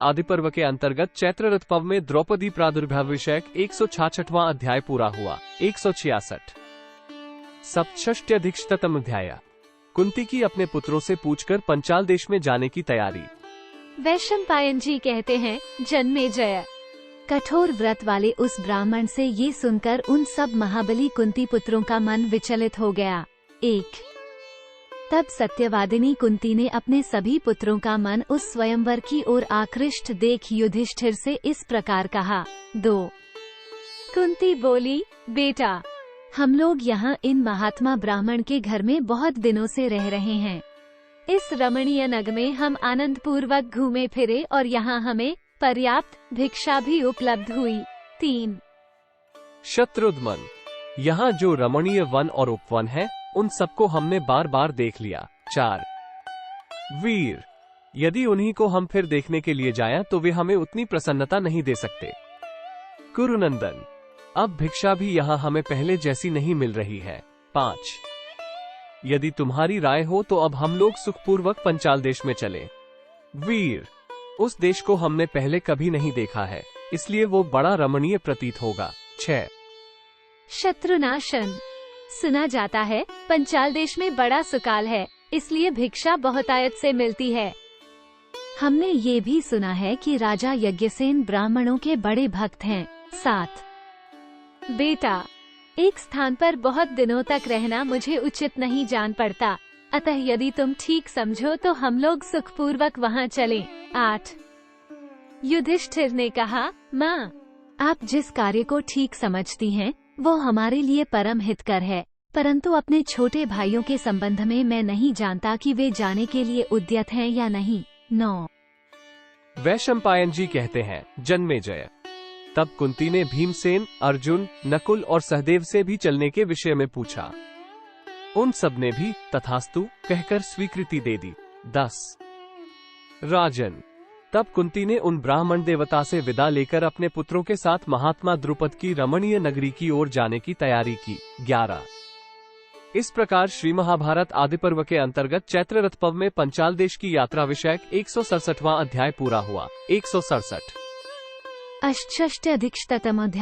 आदि पर्व के अंतर्गत चैत्र रथ पर्व में द्रौपदी प्रादुर्भाव विषयक 166वां अध्याय पूरा हुआ। 166 सप्तष्ट्यधिकशततम अध्याय। कुंती की अपने पुत्रों से पूछकर पंचाल देश में जाने की तैयारी। वैशंपायन जी कहते हैं, जन्मेजय, कठोर व्रत वाले उस ब्राह्मण से ये सुनकर उन सब महाबली कुंती पुत्रों का मन विचलित हो गया। 1 तब सत्यवादिनी कुंती ने अपने सभी पुत्रों का मन उस स्वयंवर की ओर आकृष्ट देख युधिष्ठिर से इस प्रकार कहा। 2 कुंती बोली, बेटा, हम लोग यहाँ इन महात्मा ब्राह्मण के घर में बहुत दिनों से रह रहे हैं। इस रमणीय नगर में हम आनंद पूर्वक घूमे फिरे और यहाँ हमें पर्याप्त भिक्षा भी उपलब्ध हुई। 3 शत्रुघ्न, यहाँ जो रमणीय वन और उपवन है उन सबको हमने बार बार देख लिया। 4 वीर, यदि उन्हीं को हम फिर देखने के लिए जाएं तो वे हमें उतनी प्रसन्नता नहीं दे सकते। कुरुनंदन, अब भिक्षा भी यहाँ हमें पहले जैसी नहीं मिल रही है। 5 यदि तुम्हारी राय हो तो अब हम लोग सुखपूर्वक पंचाल देश में चलें। वीर, उस देश को हमने पहले कभी नहीं देखा है, इसलिए वो बड़ा रमणीय प्रतीत होगा। 6 शत्रुनाशन, सुना जाता है पंचाल देश में बड़ा सुकाल है, इसलिए भिक्षा बहुतायत से मिलती है। हमने ये भी सुना है कि राजा यज्ञसेन ब्राह्मणों के बड़े भक्त हैं। 7 बेटा, एक स्थान पर बहुत दिनों तक रहना मुझे उचित नहीं जान पड़ता, अतः यदि तुम ठीक समझो तो हम लोग सुखपूर्वक वहाँ चलें। 8 युधिष्ठिर ने कहा, माँ, आप जिस कार्य को ठीक समझती हैं वो हमारे लिए परम हितकर है, परंतु अपने छोटे भाइयों के संबंध में मैं नहीं जानता कि वे जाने के लिए उद्यत हैं या नहीं। 9 वैशंपायन जी कहते हैं, जन्मेजय, तब कुंती ने भीमसेन, अर्जुन, नकुल और सहदेव से भी चलने के विषय में पूछा। उन सब ने भी तथास्तु कहकर स्वीकृति दे दी। 10 राजन, तब कुंती ने उन ब्राह्मण देवता से विदा लेकर अपने पुत्रों के साथ महात्मा द्रुपद की रमणीय नगरी की ओर जाने की तैयारी की। 11 इस प्रकार श्री महाभारत आदि पर्व के अंतर्गत चैत्र रथ पर्व में पंचाल देश की यात्रा विषयक 167वां अध्याय पूरा हुआ। 167 अष्टष्ट्यधिकशततम अध्याय।